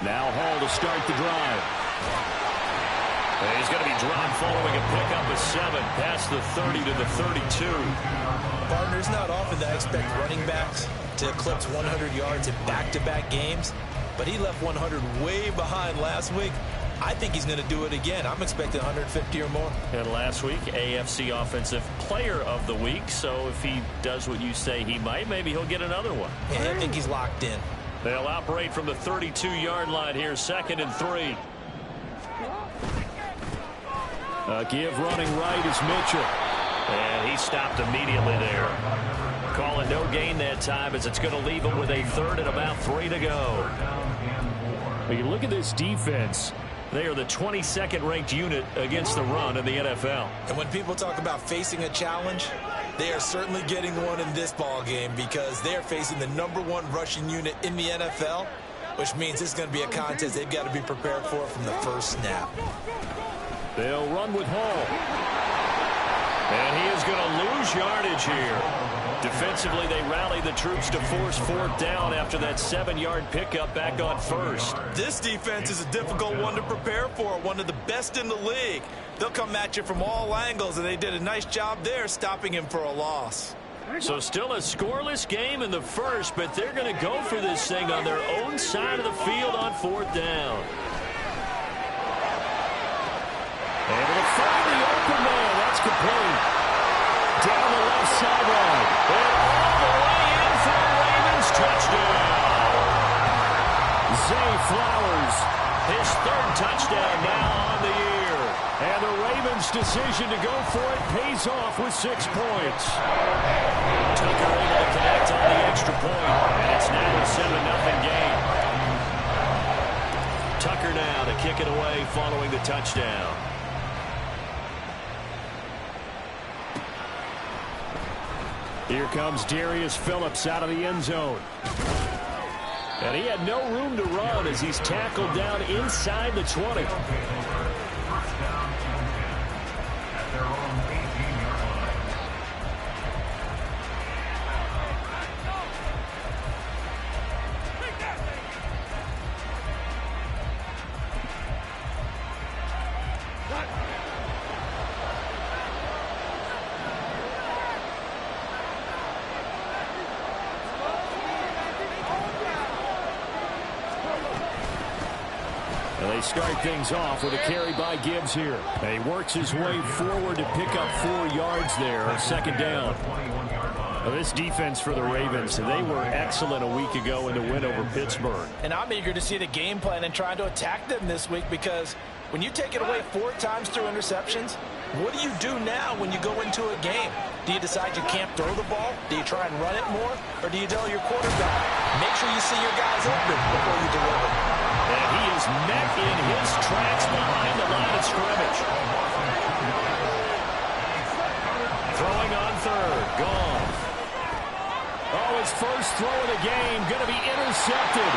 Now Hall to start the drive. And he's going to be dropped following a pickup of 7 past the 30 to the 32. Partner, it's not often that I expect running backs to eclipse 100 yards in back-to-back games, but he left 100 way behind last week. I think he's going to do it again. I'm expecting 150 or more. And last week, AFC Offensive Player of the Week. So if he does what you say he might, maybe he'll get another one. Yeah, I think he's locked in. They'll operate from the 32-yard line here, 2nd and 3. Give running right is Mitchell. And he stopped immediately there. Calling no gain that time as it's going to leave him with a 3rd and about 3 to go. When you look at this defense, they are the 22nd ranked unit against the run in the NFL. And when people talk about facing a challenge, they are certainly getting one in this ball game because they are facing the #1 rushing unit in the NFL, which means this is going to be a contest they've got to be prepared for from the first snap. They'll run with Hall. And he is going to lose yardage here. Defensively, they rally the troops to force 4th down after that 7-yard pickup back on 1st. This defense is a difficult one to prepare for, one of the best in the league. They'll come at you from all angles, and they did a nice job there stopping him for a loss. So still a scoreless game in the first, but they're going to go for this thing on their own side of the field on 4th down. Able to find the open man. That's complete. Down the left sideline. And all the way in for a Ravens touchdown. Zay Flowers. His 3rd touchdown now on the year. And the Ravens' decision to go for it pays off with 6 points. Tucker able to connect on the extra point. And it's now a 7-0 game. Tucker now to kick it away following the touchdown. Here comes Darius Phillips out of the end zone. And he had no room to run as he's tackled down inside the 20. They start things off with a carry by Gibbs here. And he works his way forward to pick up 4 yards there on 2nd down. Now this defense for the Ravens, they were excellent a week ago in the win over Pittsburgh. And I'm eager to see the game plan and trying to attack them this week because when you take it away 4 times through interceptions, what do you do now when you go into a game? Do you decide you can't throw the ball? Do you try and run it more? Or do you tell your quarterback, make sure you see your guys open before you deliver? And he is met in his tracks behind the line of scrimmage. Throwing on 3rd. Gone. Oh, his first throw of the game going to be intercepted.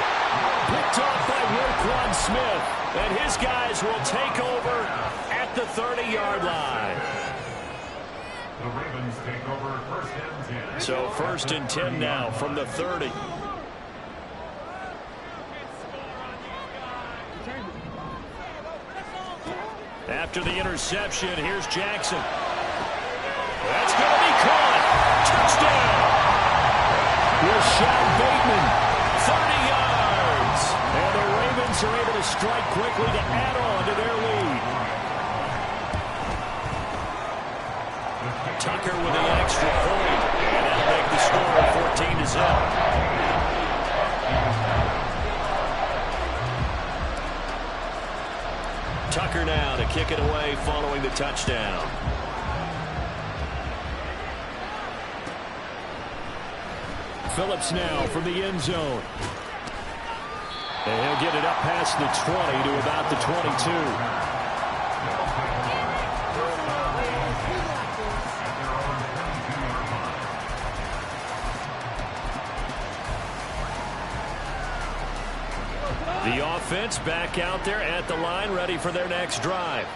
Picked off by Roquan Smith. And his guys will take over at the 30-yard line. The Ravens take over 1st and 10. So 1st and 10 now from the 30. After the interception, here's Jackson. That's going to be caught. Touchdown. Rashad Bateman. 30 yards. And the Ravens are able to strike quickly to add on to their lead. Tucker with the extra point. And that'll make the score 14-0. Tucker now to kick it away following the touchdown. Phillips now from the end zone. And he'll get it up past the 20 to about the 22. The offense back out there at the line, ready for their next drive.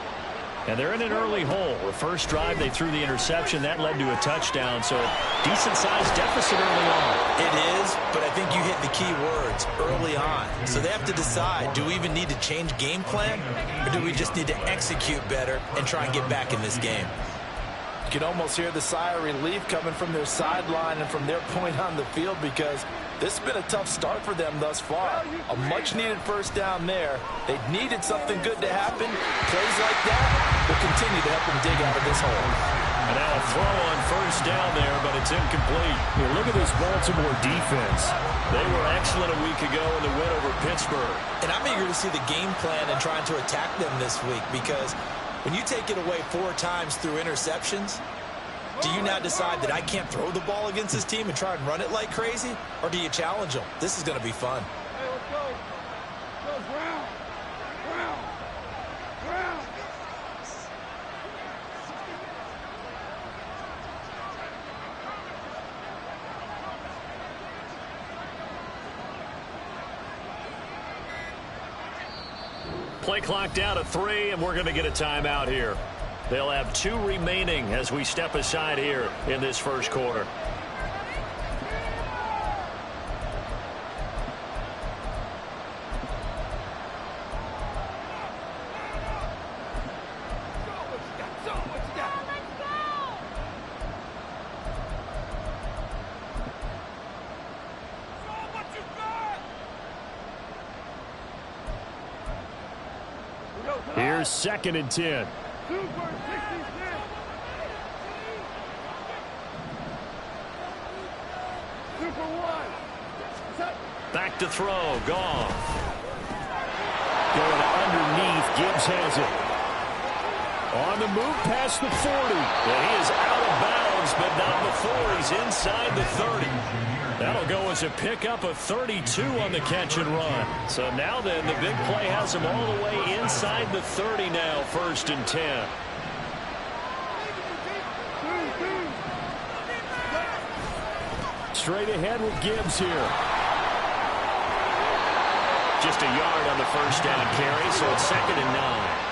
And they're in an early hole. The first drive, they threw the interception. That led to a touchdown, so decent-sized deficit early on. It is, but I think you hit the key words, early on. So they have to decide, do we even need to change game plan, or do we just need to execute better and try and get back in this game? You can almost hear the sigh of relief coming from their sideline and from their point on the field, because this has been a tough start for them thus far. A much-needed first down there. They needed something good to happen. Plays like that will continue to help them dig out of this hole. And now a throw on first down there, but it's incomplete. Here, look at this Baltimore defense. They were excellent a week ago in the win over Pittsburgh. And I'm eager to see the game plan and trying to attack them this week, because when you take it away 4 times through interceptions, do you now decide that I can't throw the ball against this team and try and run it like crazy? Or do you challenge them? This is going to be fun. Hey, let's go. Let's go. Round. Play clock down to 3, and we're going to get a timeout here. They'll have 2 remaining as we step aside here in this first quarter. Here's 2nd and 10. Back to throw. Gone. Going underneath. Gibbs has it. On the move past the 40. And he is out of bounds, but not before he's inside the 30. That'll go as a pickup of 32 on the catch and run. So now then, the big play has him all the way inside the 30 now, 1st and 10. Straight ahead with Gibbs here. Just a yard on the first down carry, so it's 2nd and 9.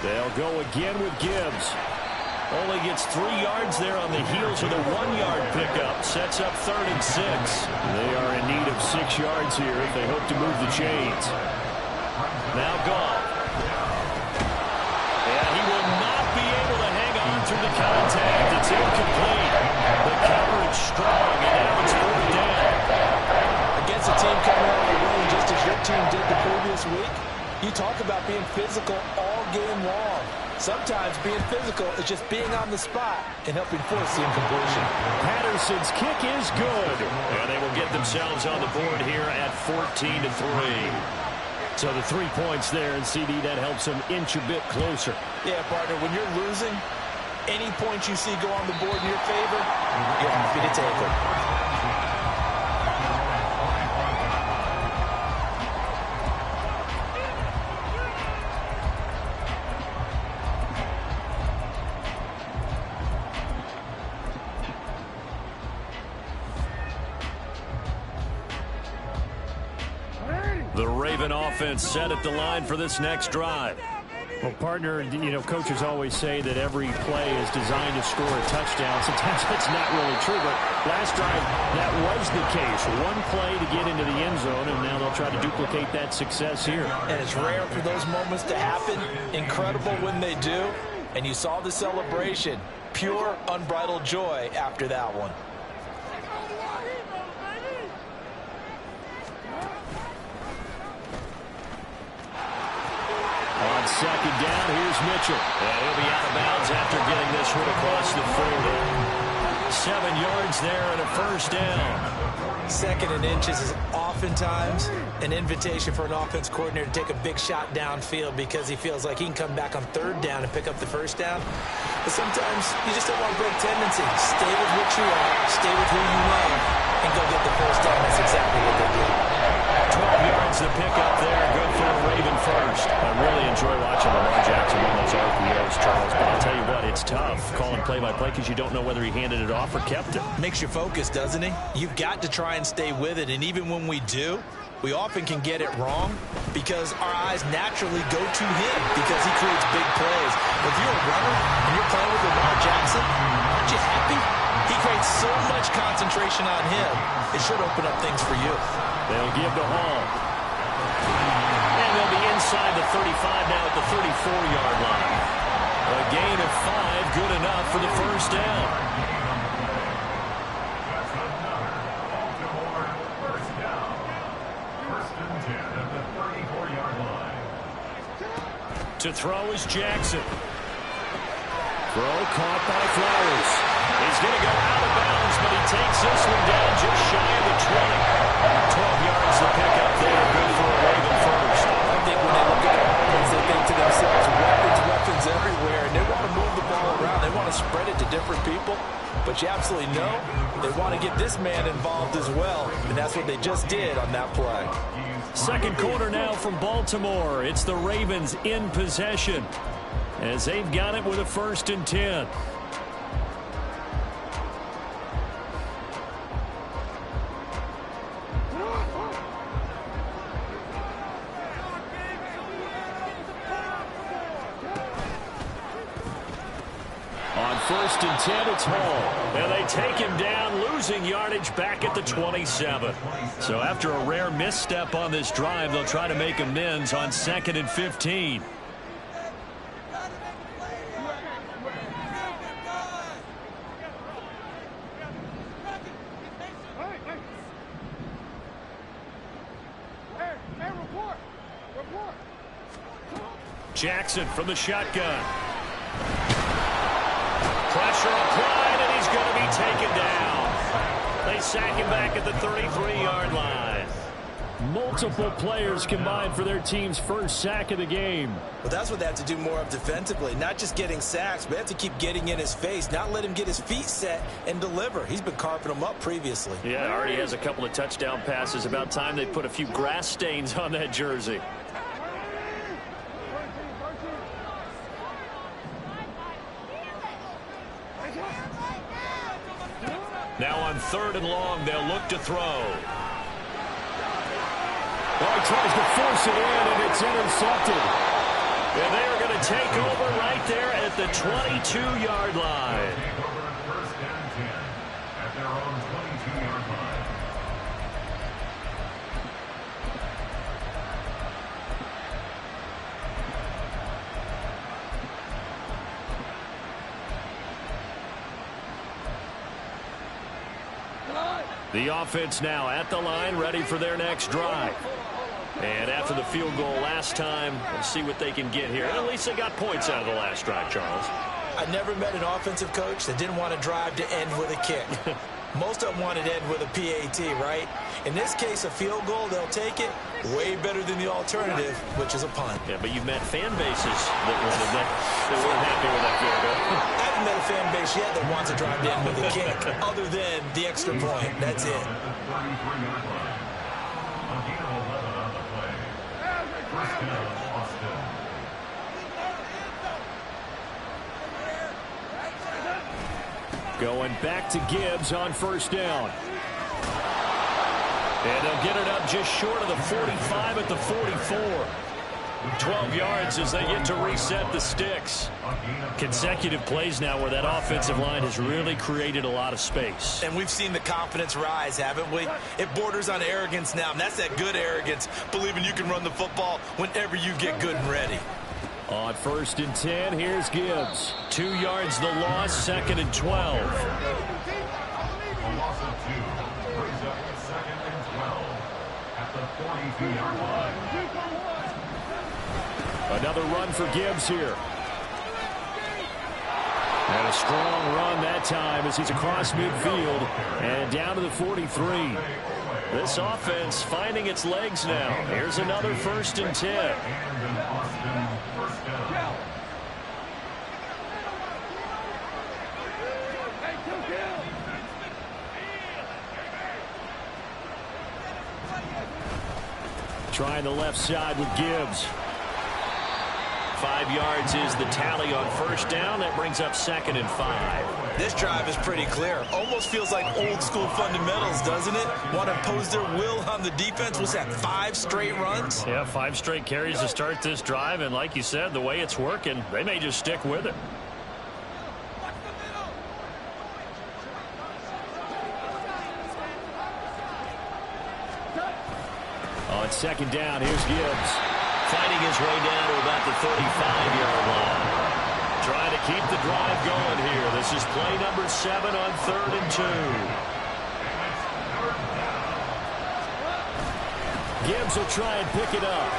They'll go again with Gibbs. Only gets 3 yards there on the heels of the 1-yard pickup. Sets up 3rd and 6. They are in need of 6 yards here if they hope to move the chains. Now Galt. And he will not be able to hang on through the contact. It's incomplete. The coverage strong, and now it's 4th down. Against a team coming out of the win, just as your team did the previous week, you talk about being physical all game long. Sometimes being physical is just being on the spot and helping force the incompletion. Patterson's kick is good. And they will get themselves on the board here at 14-3. So the 3 points there, and CD, that helps them inch a bit closer. Yeah, partner, when you're losing, any points you see go on the board in your favor, you're happy to take them. The Raven offense set at the line for this next drive. Well, partner, you know, coaches always say that every play is designed to score a touchdown. Sometimes that's not really true, but last drive, that was the case. 1 play to get into the end zone, and now they'll try to duplicate that success here. And it's rare for those moments to happen. Incredible when they do. And you saw the celebration. Pure, unbridled joy after that one. On 2nd down, here's Mitchell. And he'll be out of bounds after getting this one across the 40. 7 yards there and a 1st down. 2nd and inches is oftentimes an invitation for an offense coordinator to take a big shot downfield because he feels like he can come back on 3rd down and pick up the 1st down. But sometimes you just don't want to break tendency. Stay with what you are, stay with who you know, and go get the 1st down. That's exactly what they did. 12 yards to pick up there. Good for a Raven first. I really enjoy watching Lamar Jackson run those RPOs, Charles, but I'll tell you what, it's tough calling play-by-play because you don't know whether he handed it off or kept it. Makes you focus, doesn't he? You've got to try and stay with it, and even when we do, we often can get it wrong because our eyes naturally go to him because he creates big plays. If you're a runner and you're playing with Lamar Jackson, aren't you happy? He creates so much concentration on him. It should open up things for you. They'll give to Hall. And they'll be inside the 35 now at the 34-yard line. A gain of 5, good enough for the first down. To throw is Jackson. Throw caught by Flowers. He's going to go out of bounds, but he takes this one down just shy of the 20. 12 yards to pick up there. Good for a Raven first. I think when they look at the offense, they think to themselves, weapons everywhere, and they want to move the ball around. They want to spread it to different people, but you absolutely know they want to get this man involved as well, and that's what they just did on that play. Second quarter now from Baltimore. It's the Ravens in possession as they've got it with a 1st and 10. On 1st and 10, it's Hall. And they take him down, losing yardage back at the 27. So after a rare misstep on this drive, they'll try to make amends on 2nd and 15. Jackson from the shotgun. Pressure applied, and he's going to be taken down. They sack him back at the 33-yard line. Multiple players combined for their team's first sack of the game. Well, that's what they have to do more of defensively. Not just getting sacks, but they have to keep getting in his face, not let him get his feet set and deliver. He's been carving them up previously. Yeah, already has a couple of touchdown passes. About time they put a few grass stains on that jersey. Now on 3rd and long, they'll look to throw. Well, he tries to force it in, and it's intercepted. And they are going to take over right there at the 22-yard line. First and 10 at their own 22-yard line. The offense now at the line, ready for their next drive. And after the field goal last time, we'll see what they can get here. At least they got points out of the last drive, Charles. I never met an offensive coach that didn't want to drive to end with a kick. Most of them wanted to end with a PAT, right? In this case, a field goal, they'll take it. Way better than the alternative, which is a punt. Yeah, but you've met fan bases that wanted that. They weren't happy with that field goal. I haven't met a fan base yet that wants to drive to end with a kick, other than the extra point. That's it. Going back to Gibbs on 1st down. And they'll get it up just short of the 45 at the 44. 12 yards as they get to reset the sticks. Consecutive plays now where that offensive line has really created a lot of space. And we've seen the confidence rise, haven't we? It borders on arrogance now, and that's that good arrogance, believing you can run the football whenever you get good and ready. On 1st and 10, here's Gibbs. 2 yards the loss, 2nd and 12. A loss of 2 brings up 2nd and 12 at the 42-yard line. Another run for Gibbs here. And a strong run that time as he's across midfield and down to the 43. This offense finding its legs now. Here's another 1st and 10. Trying the left side with Gibbs. 5 yards is the tally on first down. That brings up 2nd and 5. This drive is pretty clear. Almost feels like old school fundamentals, doesn't it? Want to impose their will on the defense. Was that 5 straight runs? Yeah, 5 straight carries to start this drive. And like you said, the way it's working, they may just stick with it. On 2nd down, here's Gibbs. Fighting his way down to about the 35-yard line. Trying to keep the drive going here. This is play number 7 on 3rd and 2. Gibbs will try and pick it up.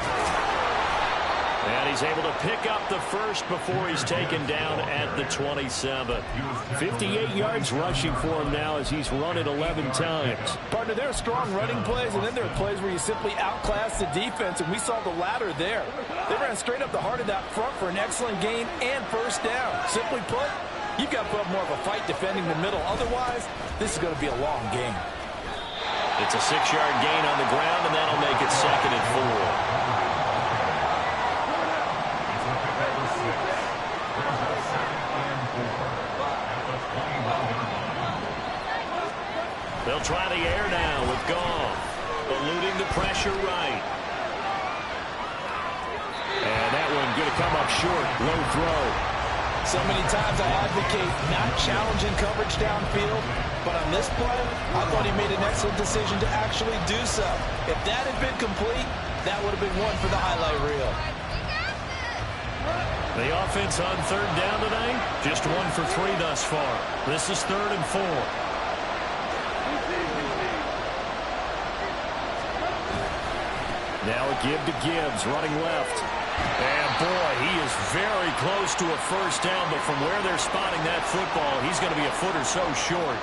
And he's able to pick up the first before he's taken down at the 27. 58 yards rushing for him now as he's run it 11 times. Partner, there are strong running plays, and then there are plays where you simply outclass the defense, and we saw the latter there. They ran straight up the heart of that front for an excellent gain and first down. Simply put, you've got to put up more of a fight defending the middle. Otherwise, this is going to be a long game. It's a 6-yard gain on the ground, and that'll make it 2nd and 4. They'll try the air now with Goff, eluding the pressure right. And that one going to come up short, low throw. So many times I advocate not challenging coverage downfield, but on this play, I thought he made an excellent decision to actually do so. If that had been complete, that would have been one for the highlight reel. The offense on 3rd down tonight, just 1 for 3 thus far. This is 3rd and 4. Now a give to Gibbs, running left. And boy, he is very close to a first down, but from where they're spotting that football, he's going to be a foot or so short.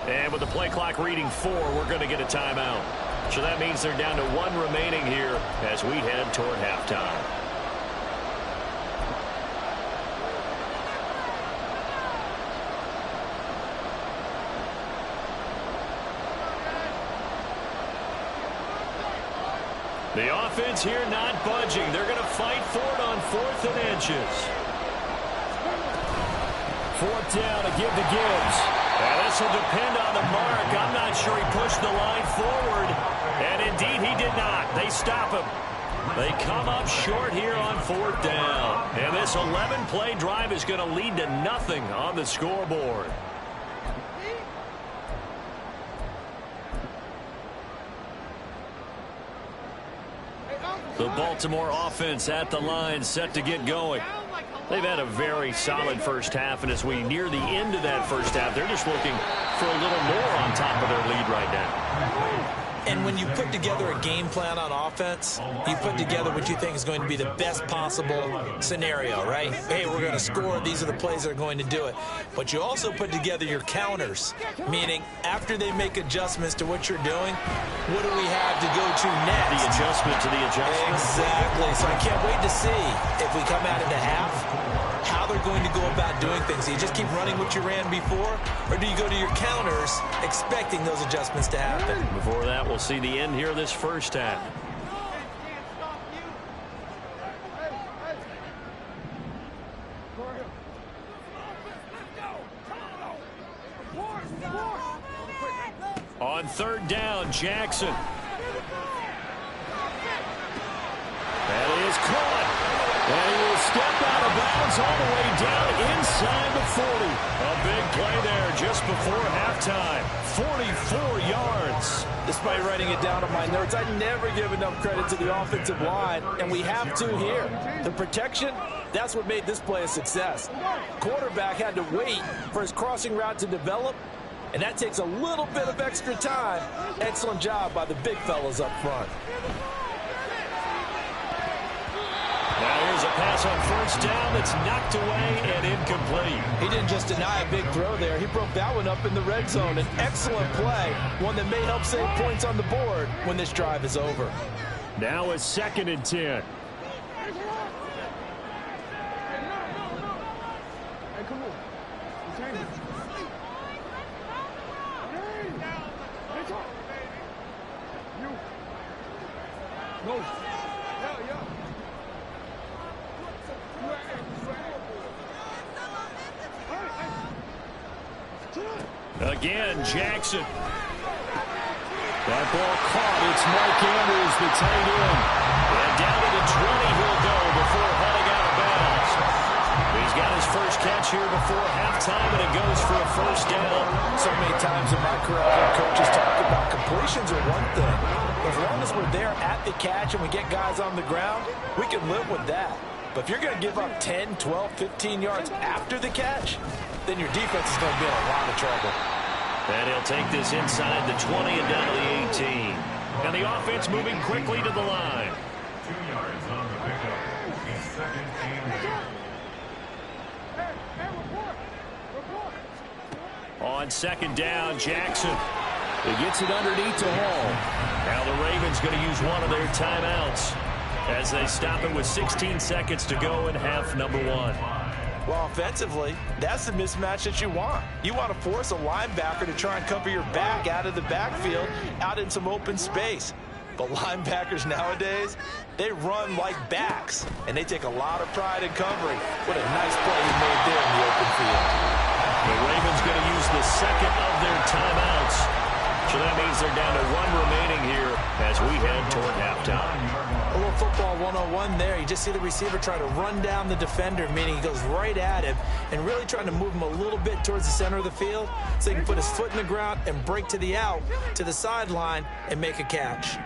And with the play clock reading 4, we're going to get a timeout. So that means they're down to 1 remaining here as we head toward halftime. The offense here not budging. They're going to fight for it on 4th and inches. 4th down to give to Gibbs. And this will depend on the mark. I'm not sure he pushed the line forward. And indeed, he did not. They stop him. They come up short here on 4th down. And this 11-play drive is going to lead to nothing on the scoreboard. The Baltimore offense at the line, set to get going. They've had a very solid first half, and as we near the end of that first half, they're just looking for a little more on top of their lead right now. And when you put together a game plan on offense, you put together what you think is going to be the best possible scenario, right? Hey, we're going to score. These are the plays that are going to do it. But you also put together your counters, meaning after they make adjustments to what you're doing, what do we have to go to next? The adjustment to the adjustment. Exactly. So I can't wait to see if we come out into half, how they're going to go about doing things. Do you just keep running what you ran before, or do you go to your counters expecting those adjustments to happen? Before that, we'll see the end here of this first half. On 3rd down, Jackson. That is caught. And he will step out of bounds all the way down inside the 40. A big play there just before halftime. 44 yards. Despite writing it down on my notes, I never give enough credit to the offensive line, and we have to here. The protection, that's what made this play a success. Quarterback had to wait for his crossing route to develop, and that takes a little bit of extra time. Excellent job by the big fellas up front. throws a pass on first down that's knocked away and incomplete. He didn't just deny a big throw there. He broke that one up in the red zone. An excellent play, one that may help save points on the board when this drive is over. Now a 2nd and 10. Again, Jackson. That ball caught. It's Mark Andrews, the tight end. And down to the 20 he'll go before heading out of bounds. He's got his first catch here before halftime, and it goes for a first down. So many times in my career, I've heard coaches talk about completions are one thing. As long as we're there at the catch and we get guys on the ground, we can live with that. But if you're going to give up 10, 12, 15 yards after the catch, then your defense is going to be in a lot of trouble. And he'll take this inside the 20 and down to the 18. And the offense moving quickly to the line. 2 yards on the pickup. It's 2nd and 10. On 2nd down, Jackson. He gets it underneath to Hall. Now the Ravens going to use one of their timeouts as they stop it with 16 seconds to go in half number 1. Well, offensively, that's the mismatch that you want. You want to force a linebacker to try and cover your back out of the backfield, out in some open space. But linebackers nowadays, they run like backs, and they take a lot of pride in covering. What a nice play he made there in the open field. The Ravens going to use the 2nd of their timeouts. So that means they're down to 1 remaining here as we head toward halftime. A little football 101 there. You just see the receiver try to run down the defender, meaning he goes right at him and really trying to move him a little bit towards the center of the field so he can put his foot in the ground and break to the out, to the sideline, and make a catch.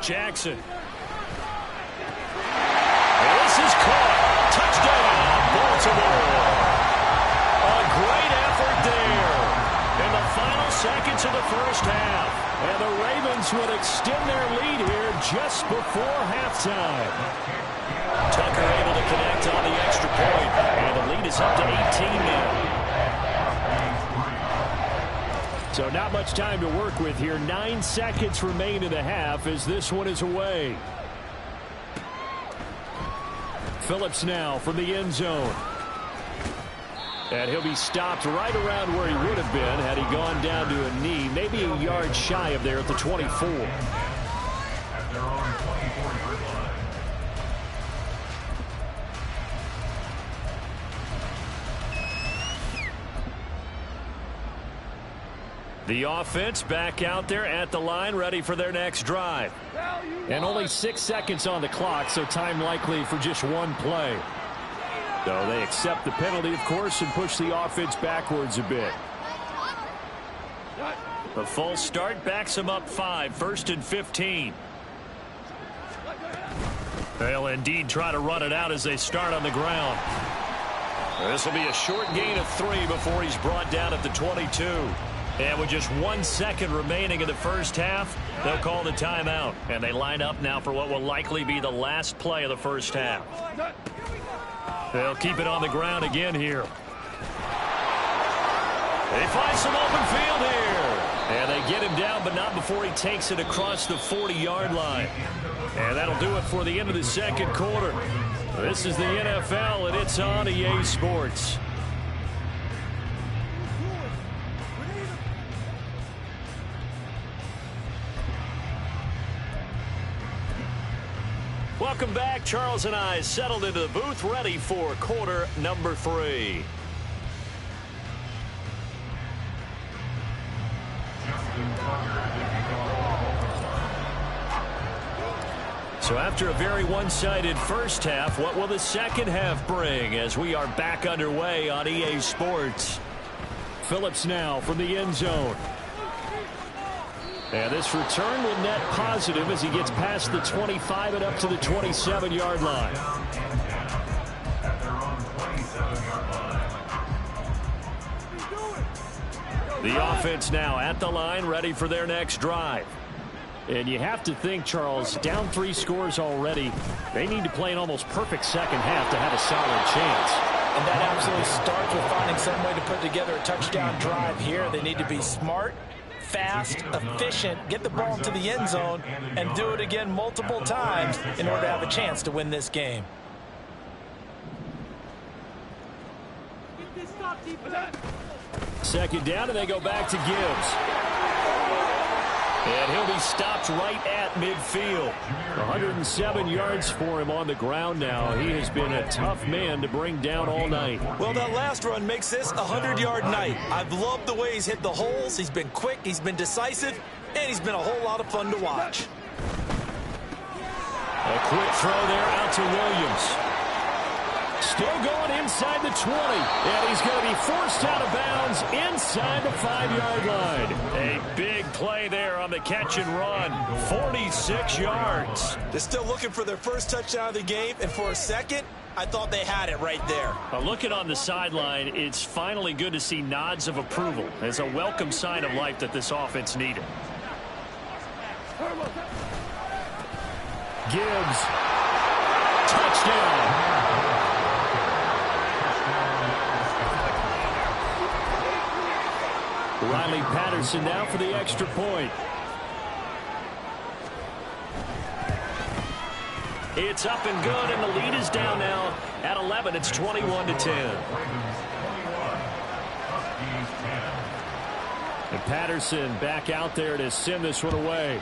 Jackson. This is caught. Touchdown, Baltimore. A great effort there in the final seconds of the first half. And the Ravens would extend their lead here just before halftime. Tucker able to connect on the extra point. And the lead is up to 18 now. So not much time to work with here. 9 seconds remain in the half as this one is away. Phillips now from the end zone. And he'll be stopped right around where he would have been had he gone down to a knee, maybe a yard shy of there at the 24. At their own 24-yard line. The offense back out there at the line, ready for their next drive. And only 6 seconds on the clock, so time likely for just one play. So they accept the penalty, of course, and push the offense backwards a bit. The false start backs him up 5, 1st and 15. They'll indeed try to run it out as they start on the ground. This will be a short gain of 3 before he's brought down at the 22. And with just 1 second remaining in the first half, they'll call the timeout. And they line up now for what will likely be the last play of the first half. They'll keep it on the ground again here. They find some open field here. And they get him down, but not before he takes it across the 40-yard line. And that'll do it for the end of the second quarter. This is the NFL, and it's on EA Sports. Welcome back. Charles and I settled into the booth, ready for quarter number 3. So after a very one-sided first half, what will the second half bring as we are back underway on EA Sports? Phillips now from the end zone. And this return will net positive as he gets past the 25 and up to the 27-yard line. At their own 27-yard The offense now at the line, ready for their next drive. And you have to think, Charles, down 3 scores already. They need to play an almost perfect second half to have a solid chance. And that absolutely starts with finding some way to put together a touchdown drive here. They need to be smart, fast, efficient, get the ball into the end zone, and do it again multiple times in order to have a chance to win this game. Second down, and they go back to Gibbs. And he'll be stopped right at midfield. 107 yards for him on the ground now. He has been a tough man to bring down all night. Well, that last run makes this a 100-yard night. I've loved the way he's hit the holes. He's been quick, he's been decisive, and he's been a whole lot of fun to watch. A quick throw there out to Williams. Still going inside the 20. And he's going to be forced out of bounds inside the 5-yard line. A big play there on the catch and run. 46 yards. They're still looking for their first touchdown of the game, and for a second, I thought they had it right there. Looking on the sideline, it's finally good to see nods of approval as a welcome sign of life that this offense needed. Gibbs. Touchdown. Riley Patterson now for the extra point. It's up and good, and the lead is down now at 11. It's 21-10. And Patterson back out there to send this one away.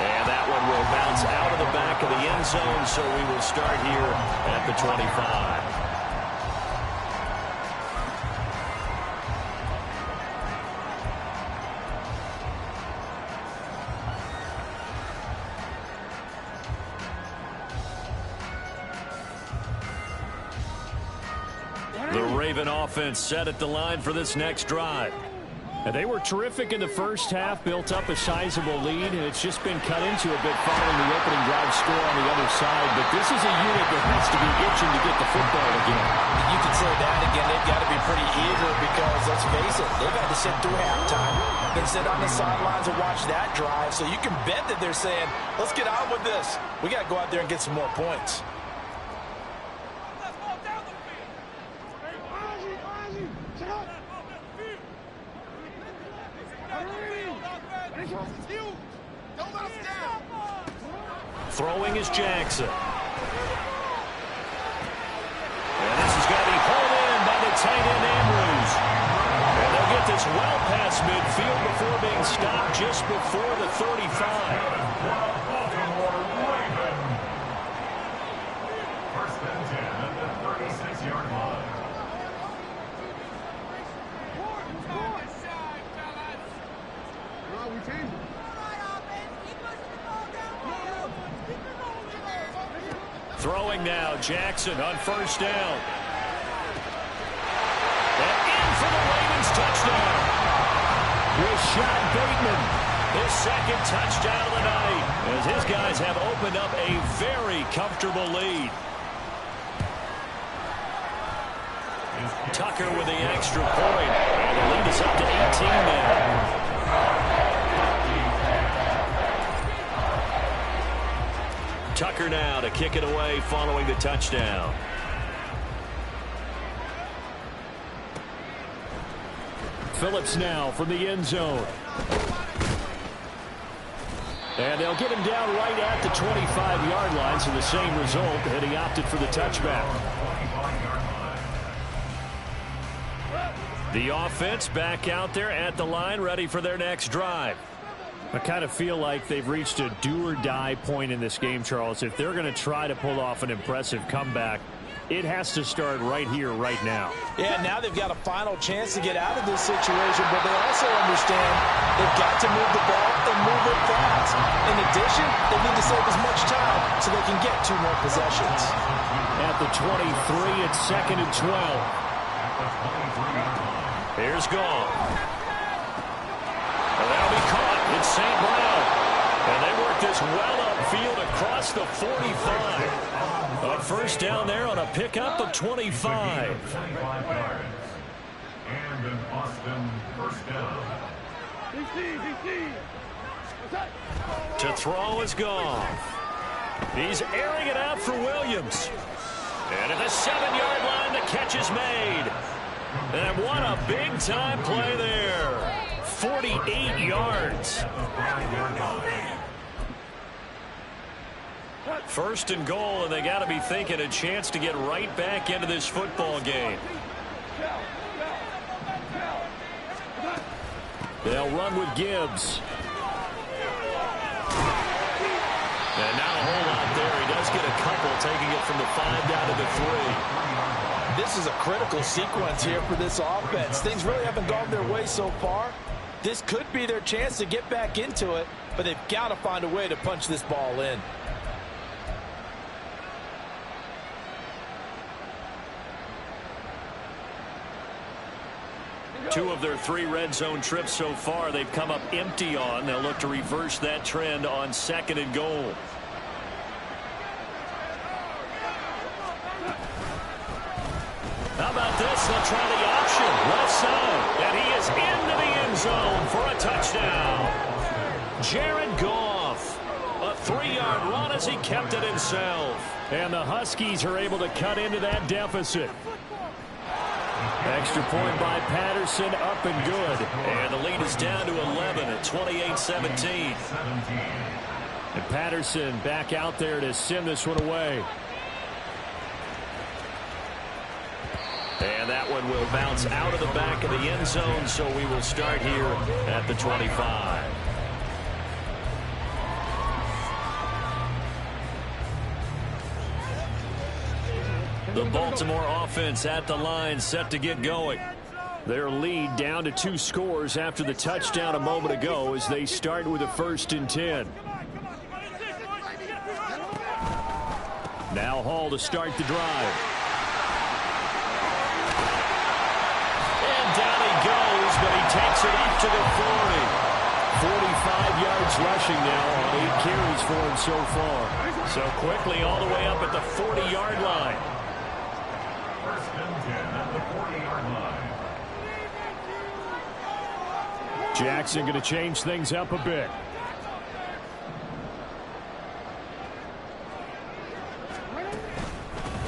And that one will bounce out of the back of the end zone, so we will start here at the 25. The Raven offense set at the line for this next drive. And they were terrific in the first half, built up a sizable lead, and it's just been cut into a bit following the opening drive score on the other side. But this is a unit that has to be itching to get the football again. You can say that again. They've got to be pretty eager because, let's face it, they've had to sit through halftime, then sit on the sidelines and watch that drive. So you can bet that they're saying, let's get on with this. We got to go out there and get some more points. Throwing is Jackson. And this is going to be pulled in by the tight end Andrews. And they'll get this well past midfield before being stopped just before the 35. First and 10 at the 36-yard line. We changed it. Throwing now, Jackson on first down. And in for the Ravens touchdown. Rashad Bateman, his second touchdown of the night, as his guys have opened up a very comfortable lead. Tucker with the extra point. And the lead is up to 18 now. Tucker now to kick it away following the touchdown. Phillips now from the end zone. And they'll get him down right at the 25-yard line, so the same result, and he opted for the touchback. The offense back out there at the line, ready for their next drive. I kind of feel like they've reached a do-or-die point in this game, Charles. If they're going to try to pull off an impressive comeback, it has to start right here, right now. Yeah, now they've got a final chance to get out of this situation, but they also understand they've got to move the ball and move it fast. In addition, they need to save as much time so they can get 2 more possessions. At the 23, it's 2nd and 12. Here's Gall. And that'll be caught. It's St. Brown. And they work this well upfield across the 45. A first down there on a pickup of 25. 25 yards. And an Austin first down. To throw is Goff. He's airing it out for Williams. And at the 7-yard line, the catch is made. And what a big-time play there. 48 yards. First and goal, and they got to be thinking a chance to get right back into this football game. They'll run with Gibbs. And not a whole lot there. He does get a couple, taking it from the 5 down to the 3. This is a critical sequence here for this offense. Things really haven't gone their way so far. This could be their chance to get back into it, but they've got to find a way to punch this ball in. Two of their 3 red zone trips so far they've come up empty on. They'll look to reverse that trend on 2nd and goal. How about this? They'll try the option. Left side. And he is into the end zone for a touchdown. Jared Goff. A 3-yard run as he kept it himself. And the Huskies are able to cut into that deficit. Extra point by Patterson, up and good. And the lead is down to 11 at 28-17. And Patterson back out there to send this one away. And that one will bounce out of the back of the end zone, so we will start here at the 25. The Baltimore offense at the line, set to get going. Their lead down to 2 scores after the touchdown a moment ago as they start with a 1st and 10. Now Hall to start the drive. And down he goes, but he takes it up to the 40. 45 yards rushing now on 8 carries for him so far. So quickly all the way up at the 40-yard line. First and 10 at the 40-yard line. Jackson going to change things up a bit.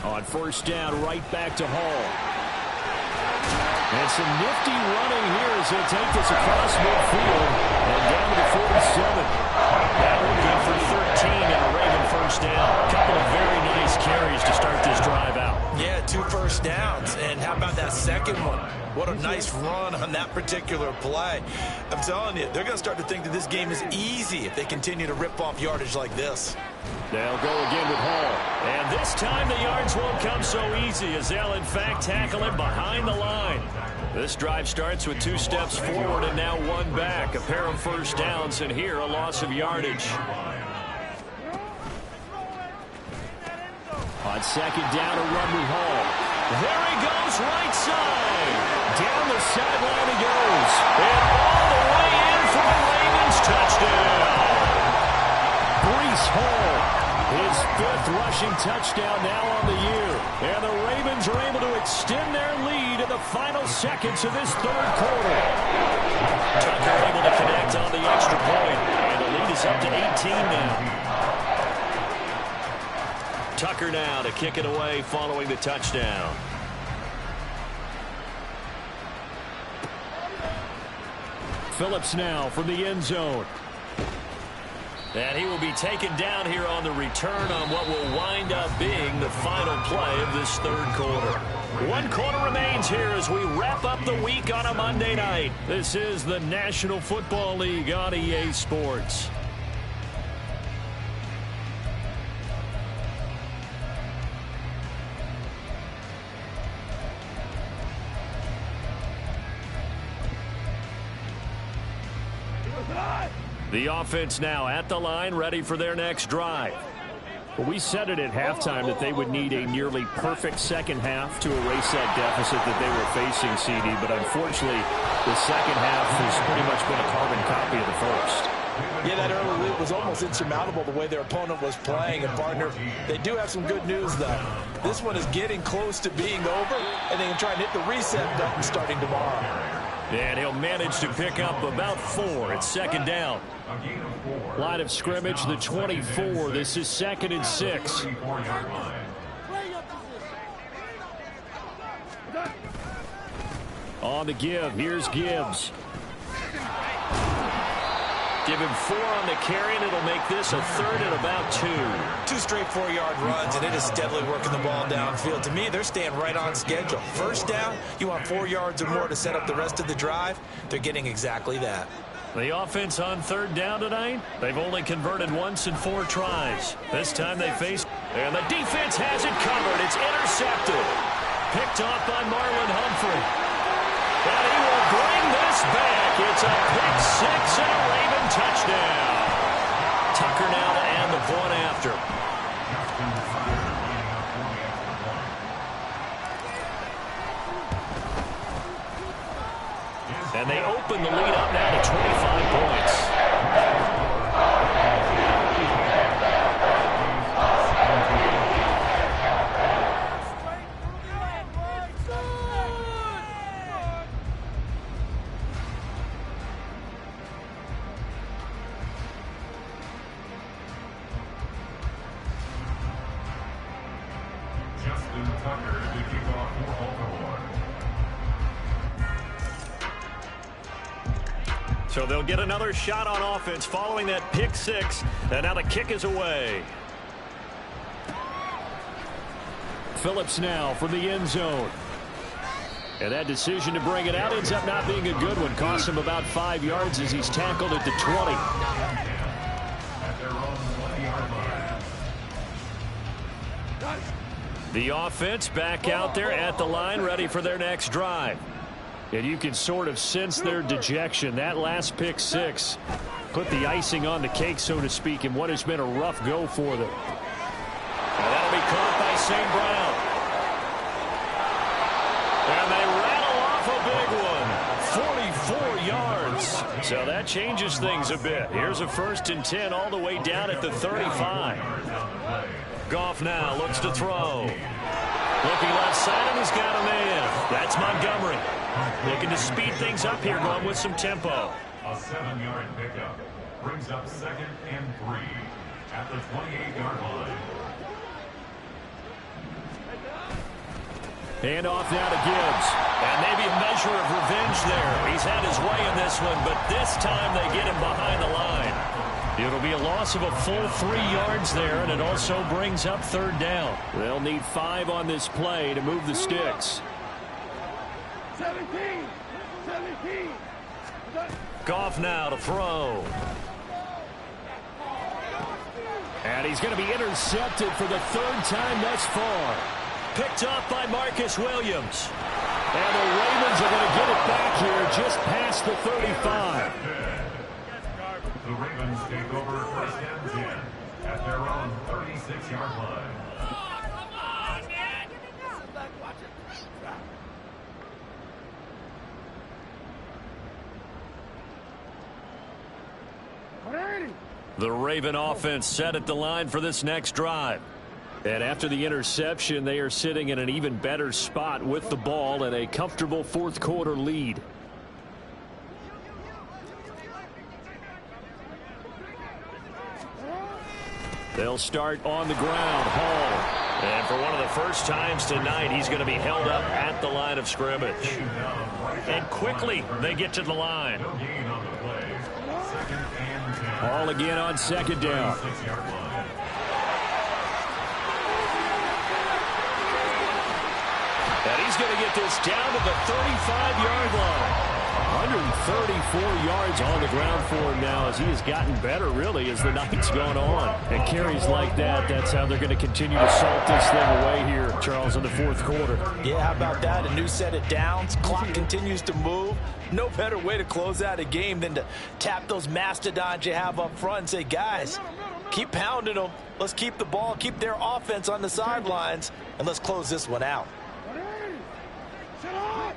On 1st down, right back to Hall. And some nifty running here as he'll take this across midfield and down to the 47. That will be for 13 and a Raven first down. A couple of very nice carries to start this drive out. Yeah, 2 first downs. And how about that second one? What a nice run on that particular play. I'm telling you, they're going to start to think that this game is easy if they continue to rip off yardage like this. They'll go again with Hall. And this time the yards won't come so easy as they'll in fact tackle him behind the line. This drive starts with 2 steps forward and now 1 back. A pair of first downs and here a loss of yardage. On 2nd down, a run with Hall. There he goes, right side. Down the sideline he goes. And all the way in for the Ravens touchdown. Breece Hall, his 5th rushing touchdown now on the year. And the Ravens are able to extend their lead in the final seconds of this 3rd quarter. Tucker able to connect on the extra point. And the lead is up to 18 now. Tucker now to kick it away following the touchdown. Phillips now from the end zone. And he will be taken down here on the return on what will wind up being the final play of this 3rd quarter. 1 quarter remains here as we wrap up the week on a Monday night. This is the National Football League on EA Sports. The offense now at the line, ready for their next drive. Well, we said it at halftime that they would need a nearly perfect second half to erase that deficit that they were facing, CD. But unfortunately, the second half has pretty much been a carbon copy of the first. Yeah, that early lead was almost insurmountable the way their opponent was playing. And, partner, they do have some good news, though. This one is getting close to being over, and they can try and hit the reset button starting tomorrow. And he'll manage to pick up about 4. It's second down. Line of scrimmage, the 24. This is 2nd and 6. On the give, here's Gibbs. Give him 4 on the carry, and it'll make this a 3rd and about 2. 2 straight 4-yard runs, and it is steadily working the ball downfield. To me, they're staying right on schedule. First down, you want 4 yards or more to set up the rest of the drive. They're getting exactly that. The offense on 3rd down tonight, they've only converted once in 4 tries. This time they face, and the defense has it covered. It's intercepted. Picked off by Marlon Humphrey. And he will bring this back. It's a pick 6 and a Raven touchdown. Tucker now to add the point after. And they open the lead up now to 25 points. So they'll get another shot on offense following that pick 6. And now the kick is away. Phillips now from the end zone. And that decision to bring it out ends up not being a good one. Costs him about 5 yards as he's tackled at the 20. The offense back out there at the line, ready for their next drive. And you can sort of sense their dejection. That last pick 6 put the icing on the cake, so to speak, in what has been a rough go for them. And that'll be caught by St. Brown. And they rattle off a big one. 44 yards. So that changes things a bit. Here's a 1st and 10 all the way down at the 35. Goff now looks to throw. Looking left side, and he's got a man. That's Montgomery. Looking to speed things up here, going with some tempo. A 7-yard pickup brings up 2nd and 3 at the 28-yard line. Hand off now to Gibbs. And maybe a measure of revenge there. He's had his way in this one, but this time they get him behind the line. It'll be a loss of a full 3 yards there, and it also brings up 3rd down. They'll need 5 on this play to move the sticks. 17. Goff now to throw. And he's going to be intercepted for the 3rd time thus far. Picked off by Marcus Williams. And the Ravens are going to get it back here just past the 35. The Ravens take over 1st and 10 at their own 36-yard line. The Raven offense set at the line for this next drive. And after the interception, they are sitting in an even better spot with the ball and a comfortable 4th quarter lead. They'll start on the ground. Hall. And for one of the first times tonight, he's going to be held up at the line of scrimmage. And quickly, they get to the line. Hall again on 2nd down. And he's going to get this down to the 35-yard line. 134 yards on the ground for him now as he has gotten better, really, as the night's gone on. And carries like that, that's how they're going to continue to salt this thing away here, Charles, in the 4th quarter. Yeah, how about that? A new set of downs. Clock continues to move. No better way to close out a game than to tap those mastodons you have up front and say, guys, keep pounding them. Let's keep the ball, keep their offense on the sidelines, and let's close this one out. Shut up!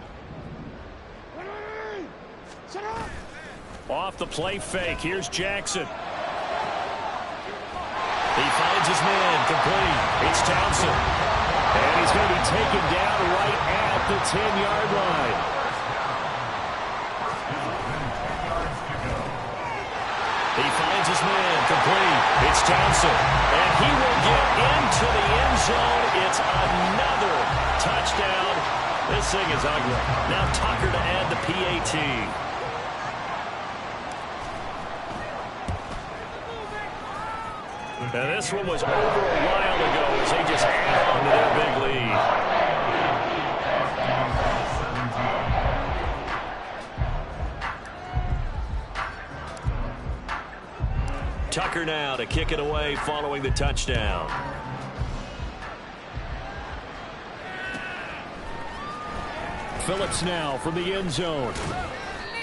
Shut up! Off the play fake. Here's Jackson. He finds his man, complete. It's Townsend. And he's going to be taken down right at the 10-yard line. He finds his man, complete. It's Townsend. And he will get into the end zone. It's another touchdown. This thing is ugly. Now Tucker to add the PAT. And this one was over a while ago as they just add on to their big lead. Tucker now to kick it away following the touchdown. Phillips now from the end zone.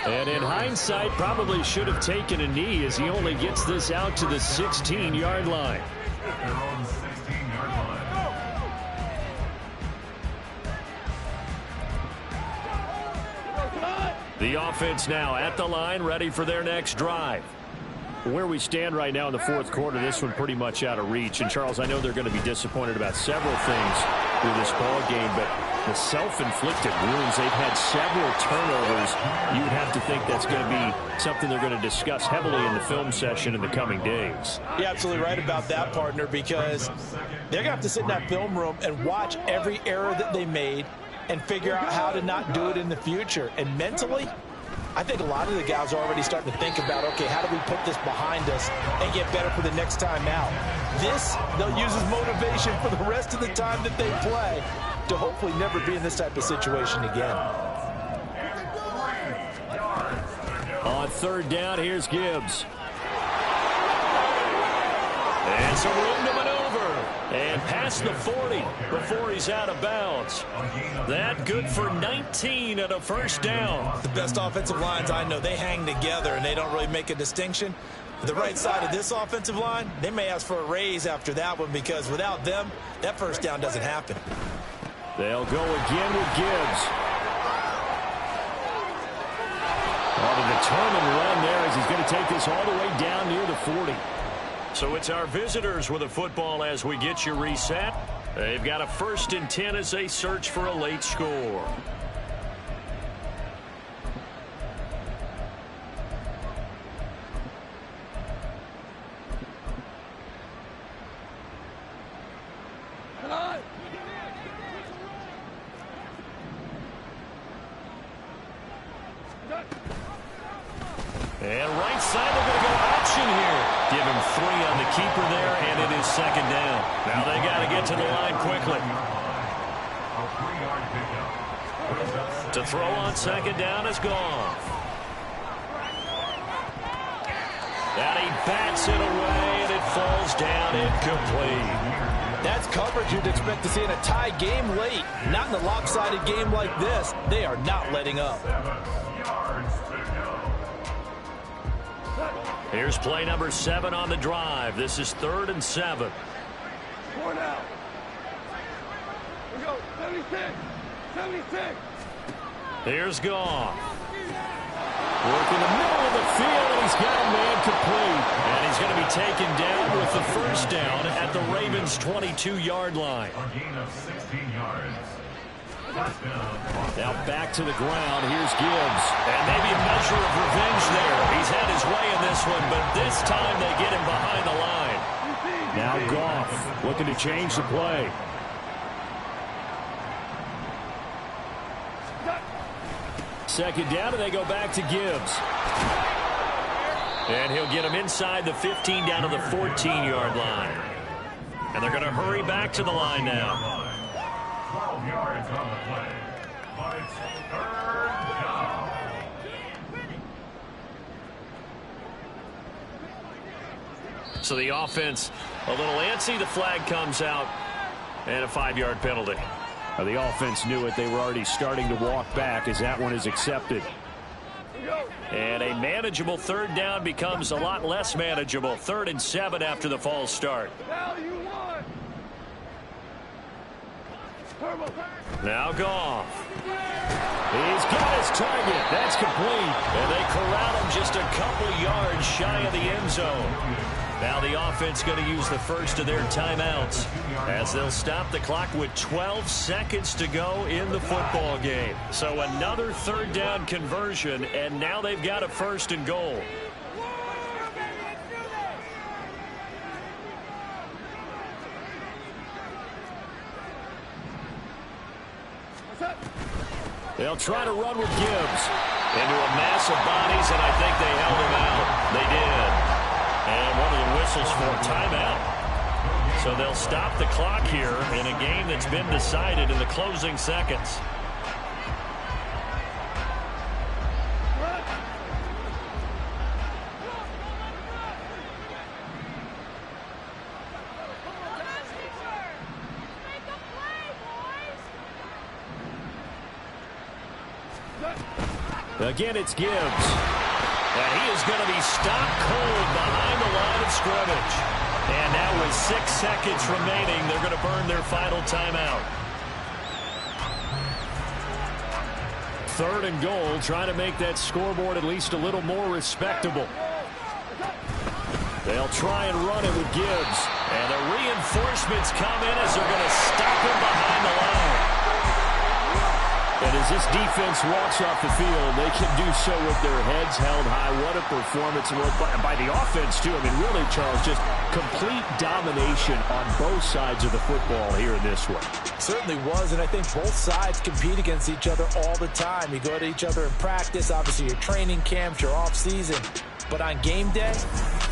And in hindsight, probably should have taken a knee as he only gets this out to the 16-yard line. The offense now at the line, ready for their next drive. Where we stand right now in the fourth quarter, this one pretty much out of reach. And, Charles, I know they're going to be disappointed about several things with this ball game, but the self-inflicted wounds, they've had several turnovers. You would have to think that's going to be something they're going to discuss heavily in the film session in the coming days. You're absolutely right about that, partner, because they're going to have to sit in that film room and watch every error that they made and figure out how to not do it in the future. And mentally, I think a lot of the guys are already starting to think about, okay, how do we put this behind us and get better for the next time out? This, they'll use as motivation for the rest of the time that they play to hopefully never be in this type of situation again. On third down, here's Gibbs. And some room to maneuver. And past the 40 before he's out of bounds. That good for 19 and a first down. The best offensive lines I know, they hang together and they don't really make a distinction. The right side of this offensive line, they may ask for a raise after that one because without them, that first down doesn't happen. They'll go again with Gibbs. On a determined run there as he's going to take this all the way down near the 40. So it's our visitors with a football as we get you reset. They've got a 1st and 10 as they search for a late score. And right side, they're going to go option here. Give him 3 on the keeper there, and it is 2nd down. Now they got to get to the line quickly. To throw on 2nd down is Goff. And he bats it away, and it falls down incomplete. That's coverage you'd expect to see in a tie game late. Not in a lopsided game like this. They are not letting up. Here's play number 7 on the drive. This is 3rd and 7. 4 now. We go. 76. 76. Here's Goff. Working the middle of the field, and he's got a man complete. And he's going to be taken down with the first down at the Ravens' 22-yard line. A gain of 16 yards. Now back to the ground. Here's Gibbs. And maybe a measure of revenge there. He's had his way in this one, but this time they get him behind the line. Now Goff looking to change the play. Second down, and they go back to Gibbs. And he'll get him inside the 15 down to the 14-yard line. And they're going to hurry back to the line now. 12 yards on the play, but it's 3rd down. So the offense a little antsy. The flag comes out, and a 5-yard penalty. The offense knew it. They were already starting to walk back as that one is accepted. And a manageable 3rd down becomes a lot less manageable. 3rd and 7 after the false start. Now Goff. He's got his target. That's complete. And they corral him just a couple yards shy of the end zone. Now the offense going to use the first of their timeouts as they'll stop the clock with 12 seconds to go in the football game. So another third down conversion, and now they've got a first and goal. They'll try to run with Gibbs into a mass of bodies, and I think they held him out. They did. And one of the whistles for a timeout. So they'll stop the clock here in a game that's been decided in the closing seconds. Again, it's Gibbs. And he is going to be stopped cold behind the line of scrimmage. And now with 6 seconds remaining, they're going to burn their final timeout. Third and goal, trying to make that scoreboard at least a little more respectable. They'll try and run it with Gibbs. And the reinforcements come in as they're going to stop him behind the line. And as this defense walks off the field, they can do so with their heads held high. What a performance by the offense, too. I mean, really, Charles, just complete domination on both sides of the football here in this one. Certainly was, and I think both sides compete against each other all the time. You go to each other in practice, obviously your training camps, your off season. But on game day,